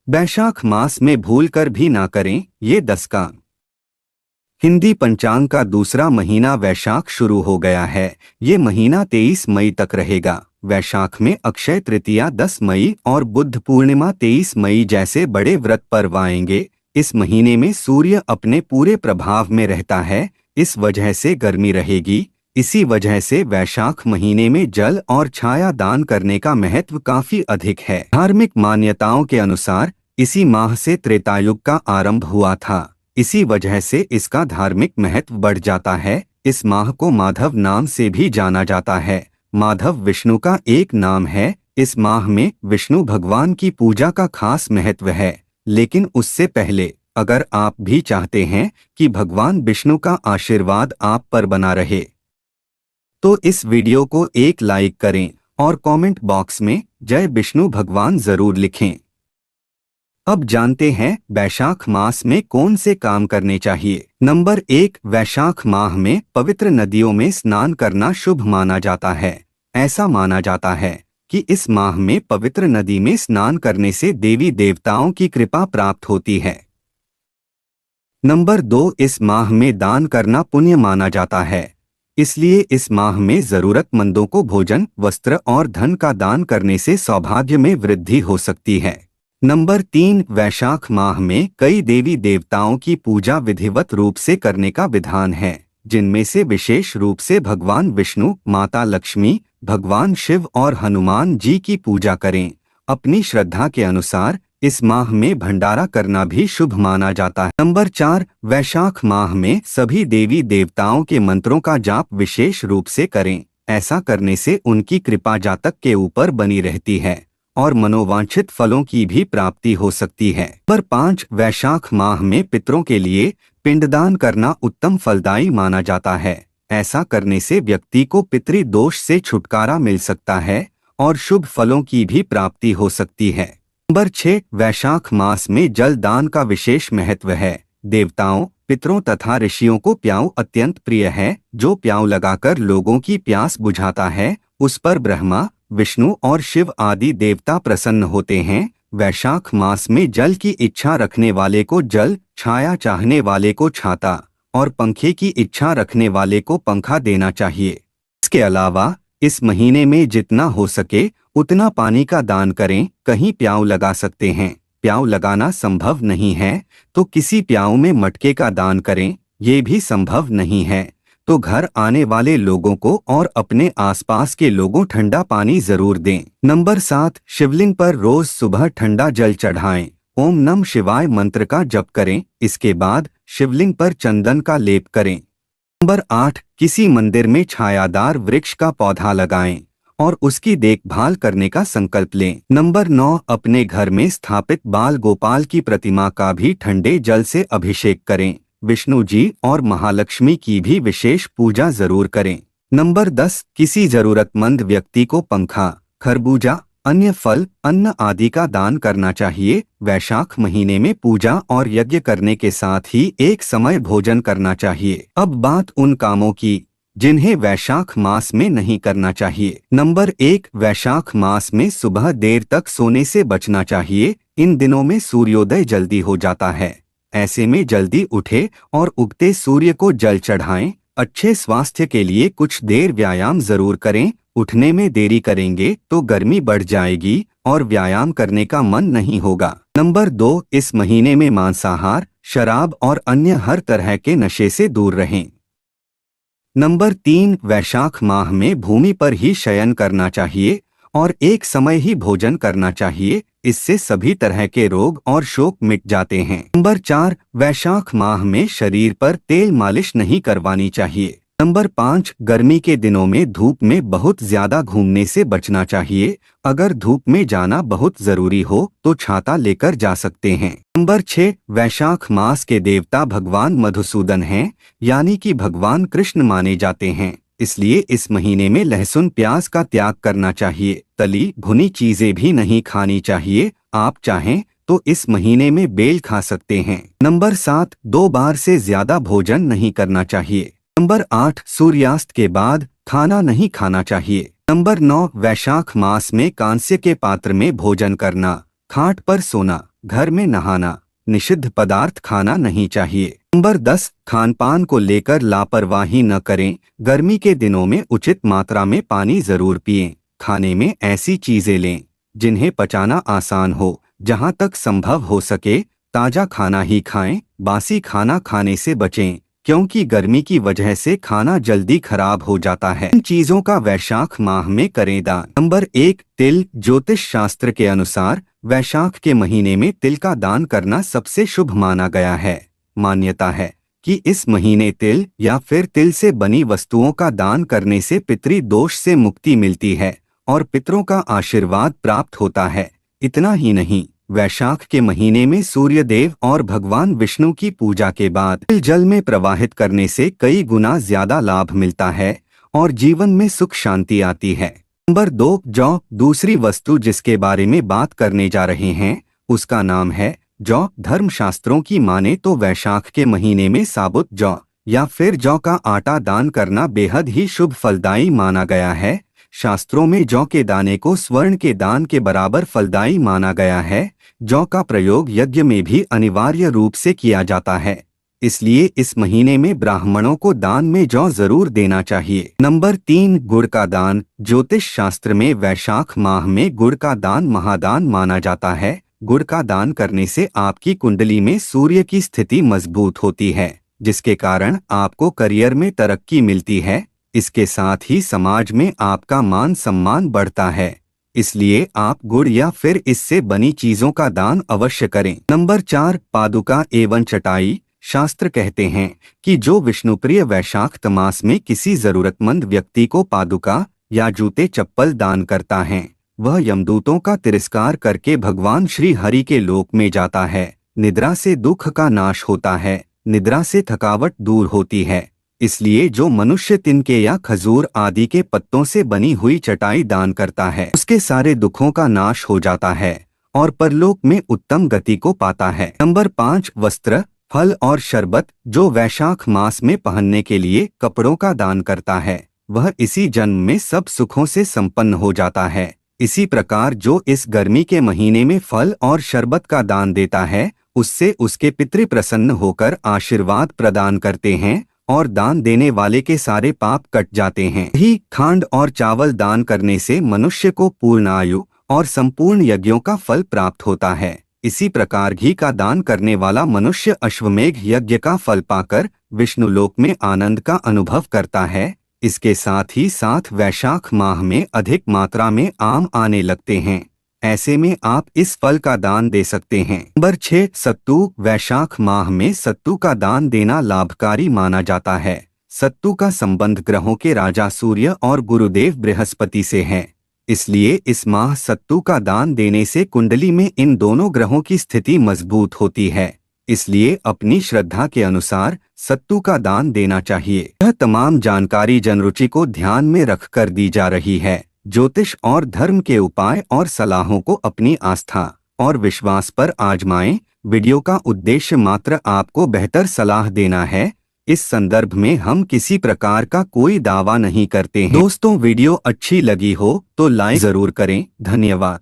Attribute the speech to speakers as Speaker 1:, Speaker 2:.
Speaker 1: वैशाख मास में भूलकर भी ना करें ये 10 काम। हिंदी पंचांग का दूसरा महीना वैशाख शुरू हो गया है। ये महीना 23 मई तक रहेगा। वैशाख में अक्षय तृतीया 10 मई और बुद्ध पूर्णिमा 23 मई जैसे बड़े व्रत पर्व आएंगे। इस महीने में सूर्य अपने पूरे प्रभाव में रहता है, इस वजह से गर्मी रहेगी। इसी वजह से वैशाख महीने में जल और छाया दान करने का महत्व काफी अधिक है। धार्मिक मान्यताओं के अनुसार इसी माह से त्रेतायुग का आरंभ हुआ था, इसी वजह से इसका धार्मिक महत्व बढ़ जाता है। इस माह को माधव नाम से भी जाना जाता है। माधव विष्णु का एक नाम है। इस माह में विष्णु भगवान की पूजा का खास महत्व है। लेकिन उससे पहले अगर आप भी चाहते हैं कि भगवान विष्णु का आशीर्वाद आप पर बना रहे, तो इस वीडियो को एक लाइक करें और कमेंट बॉक्स में जय विष्णु भगवान जरूर लिखें। अब जानते हैं वैशाख मास में कौन से काम करने चाहिए। नंबर 1, वैशाख माह में पवित्र नदियों में स्नान करना शुभ माना जाता है। ऐसा माना जाता है कि इस माह में पवित्र नदी में स्नान करने से देवी देवताओं की कृपा प्राप्त होती है। नंबर 2, इस माह में दान करना पुण्य माना जाता है, इसलिए इस माह में जरूरतमंदों को भोजन, वस्त्र और धन का दान करने से सौभाग्य में वृद्धि हो सकती है। नंबर 3, वैशाख माह में कई देवी देवताओं की पूजा विधिवत रूप से करने का विधान है, जिनमें से विशेष रूप से भगवान विष्णु, माता लक्ष्मी, भगवान शिव और हनुमान जी की पूजा करें। अपनी श्रद्धा के अनुसार इस माह में भंडारा करना भी शुभ माना जाता है। नंबर 4, वैशाख माह में सभी देवी देवताओं के मंत्रों का जाप विशेष रूप से करें। ऐसा करने से उनकी कृपा जातक के ऊपर बनी रहती है और मनोवांछित फलों की भी प्राप्ति हो सकती है। नंबर 5, वैशाख माह में पितरों के लिए पिंडदान करना उत्तम फलदायी माना जाता है। ऐसा करने से व्यक्ति को पितृ दोष से छुटकारा मिल सकता है और शुभ फलों की भी प्राप्ति हो सकती है। नंबर 6, वैशाख मास में जल दान का विशेष महत्व है। देवताओं, पितरों तथा ऋषियों को प्याऊ अत्यंत प्रिय है। जो प्याऊ लगाकर लोगों की प्यास बुझाता है, उस पर ब्रह्मा, विष्णु और शिव आदि देवता प्रसन्न होते हैं। वैशाख मास में जल की इच्छा रखने वाले को जल, छाया चाहने वाले को छाता और पंखे की इच्छा रखने वाले को पंखा देना चाहिए। इसके अलावा इस महीने में जितना हो सके उतना पानी का दान करें। कहीं प्याऊ लगा सकते हैं, प्याऊ लगाना संभव नहीं है तो किसी प्याऊ में मटके का दान करें। ये भी संभव नहीं है तो घर आने वाले लोगों को और अपने आसपास के लोगों ठंडा पानी जरूर दें। नंबर 7, शिवलिंग पर रोज सुबह ठंडा जल चढ़ाएं। ओम नमः शिवाय मंत्र का जप करें। इसके बाद शिवलिंग पर चंदन का लेप करें। नंबर 8, किसी मंदिर में छायादार वृक्ष का पौधा लगाएं और उसकी देखभाल करने का संकल्प लें। नंबर 9, अपने घर में स्थापित बाल गोपाल की प्रतिमा का भी ठंडे जल से अभिषेक करें। विष्णु जी और महालक्ष्मी की भी विशेष पूजा जरूर करें। नंबर 10, किसी जरूरतमंद व्यक्ति को पंखा, खरबूजा, अन्य फल, अन्न आदि का दान करना चाहिए। वैशाख महीने में पूजा और यज्ञ करने के साथ ही एक समय भोजन करना चाहिए। अब बात उन कामों की जिन्हें वैशाख मास में नहीं करना चाहिए। नंबर 1, वैशाख मास में सुबह देर तक सोने से बचना चाहिए। इन दिनों में सूर्योदय जल्दी हो जाता है, ऐसे में जल्दी उठे और उगते सूर्य को जल चढ़ाएं। अच्छे स्वास्थ्य के लिए कुछ देर व्यायाम जरूर करें। उठने में देरी करेंगे तो गर्मी बढ़ जाएगी और व्यायाम करने का मन नहीं होगा। नंबर 2, इस महीने में मांसाहार, शराब और अन्य हर तरह के नशे से दूर रहें। नंबर 3, वैशाख माह में भूमि पर ही शयन करना चाहिए और एक समय ही भोजन करना चाहिए। इससे सभी तरह के रोग और शोक मिट जाते हैं। नंबर 4, वैशाख माह में शरीर पर तेल मालिश नहीं करवानी चाहिए। नंबर 5, गर्मी के दिनों में धूप में बहुत ज्यादा घूमने से बचना चाहिए। अगर धूप में जाना बहुत जरूरी हो तो छाता लेकर जा सकते हैं। नंबर 6, वैशाख मास के देवता भगवान मधुसूदन हैं, यानी कि भगवान कृष्ण माने जाते हैं। इसलिए इस महीने में लहसुन प्याज का त्याग करना चाहिए। तली भुनी चीजें भी नहीं खानी चाहिए। आप चाहें तो इस महीने में बेल खा सकते हैं। नंबर 7, 2 बार से ज्यादा भोजन नहीं करना चाहिए। नंबर 8, सूर्यास्त के बाद खाना नहीं खाना चाहिए। नंबर 9, वैशाख मास में कांस्य के पात्र में भोजन करना, खाट पर सोना, घर में नहाना, निषिद्ध पदार्थ खाना नहीं चाहिए। नंबर 10, खान पान को लेकर लापरवाही न करें। गर्मी के दिनों में उचित मात्रा में पानी जरूर पिएं। खाने में ऐसी चीजें लें जिन्हें पचाना आसान हो। जहां तक संभव हो सके ताजा खाना ही खाएं। बासी खाना खाने से बचें क्योंकि गर्मी की वजह से खाना जल्दी खराब हो जाता है। इन चीजों का वैशाख माह में करें दान। नंबर 1, तिल। ज्योतिष शास्त्र के अनुसार वैशाख के महीने में तिल का दान करना सबसे शुभ माना गया है। मान्यता है कि इस महीने तिल या फिर तिल से बनी वस्तुओं का दान करने से पितृ दोष से मुक्ति मिलती है और पितरों का आशीर्वाद प्राप्त होता है। इतना ही नहीं, वैशाख के महीने में सूर्य देव और भगवान विष्णु की पूजा के बाद तिल जल में प्रवाहित करने से कई गुना ज्यादा लाभ मिलता है और जीवन में सुख शांति आती है। नंबर 2, जौ। दूसरी वस्तु जिसके बारे में बात करने जा रहे हैं उसका नाम है जौ। धर्मशास्त्रों की माने तो वैशाख के महीने में साबुत जौ या फिर जौ का आटा दान करना बेहद ही शुभ फलदायी माना गया है। शास्त्रों में जौ के दाने को स्वर्ण के दान के बराबर फलदायी माना गया है। जौ का प्रयोग यज्ञ में भी अनिवार्य रूप से किया जाता है, इसलिए इस महीने में ब्राह्मणों को दान में जौ जरूर देना चाहिए। नंबर 3, गुड़ का दान। ज्योतिष शास्त्र में वैशाख माह में गुड़ का दान महादान माना जाता है। गुड़ का दान करने से आपकी कुंडली में सूर्य की स्थिति मजबूत होती है, जिसके कारण आपको करियर में तरक्की मिलती है। इसके साथ ही समाज में आपका मान सम्मान बढ़ता है, इसलिए आप गुड़ या फिर इससे बनी चीजों का दान अवश्य करें। नंबर 4, पादुका एवं चटाई। शास्त्र कहते हैं कि जो विष्णुप्रिय वैशाख मास में किसी जरूरतमंद व्यक्ति को पादुका या जूते चप्पल दान करता है वह यमदूतों का तिरस्कार करके भगवान श्री हरि के लोक में जाता है। निद्रा से दुख का नाश होता है, निद्रा से थकावट दूर होती है। इसलिए जो मनुष्य तिनके या खजूर आदि के पत्तों से बनी हुई चटाई दान करता है उसके सारे दुखों का नाश हो जाता है और परलोक में उत्तम गति को पाता है। नंबर 5, वस्त्र, फल और शरबत। जो वैशाख मास में पहनने के लिए कपड़ों का दान करता है वह इसी जन्म में सब सुखों से संपन्न हो जाता है। इसी प्रकार जो इस गर्मी के महीने में फल और शरबत का दान देता है उससे उसके पितृ प्रसन्न होकर आशीर्वाद प्रदान करते हैं और दान देने वाले के सारे पाप कट जाते हैं। ही खांड और चावल दान करने से मनुष्य को पूर्ण आयु और संपूर्ण यज्ञों का फल प्राप्त होता है। इसी प्रकार घी का दान करने वाला मनुष्य अश्वमेघ यज्ञ का फल पाकर विष्णुलोक में आनंद का अनुभव करता है। इसके साथ ही साथ वैशाख माह में अधिक मात्रा में आम आने लगते हैं, ऐसे में आप इस फल का दान दे सकते हैं। नंबर 6, सत्तू। वैशाख माह में सत्तू का दान देना लाभकारी माना जाता है। सत्तू का संबंध ग्रहों के राजा सूर्य और गुरुदेव बृहस्पति से है, इसलिए इस माह सत्तू का दान देने से कुंडली में इन दोनों ग्रहों की स्थिति मजबूत होती है। इसलिए अपनी श्रद्धा के अनुसार सत्तू का दान देना चाहिए। यह तमाम जानकारी जनरुचि को ध्यान में रखकर दी जा रही है। ज्योतिष और धर्म के उपाय और सलाहों को अपनी आस्था और विश्वास पर आजमाएं। वीडियो का उद्देश्य मात्र आपको बेहतर सलाह देना है। इस संदर्भ में हम किसी प्रकार का कोई दावा नहीं करते हैं। दोस्तों, वीडियो अच्छी लगी हो तो लाइक जरूर करें। धन्यवाद।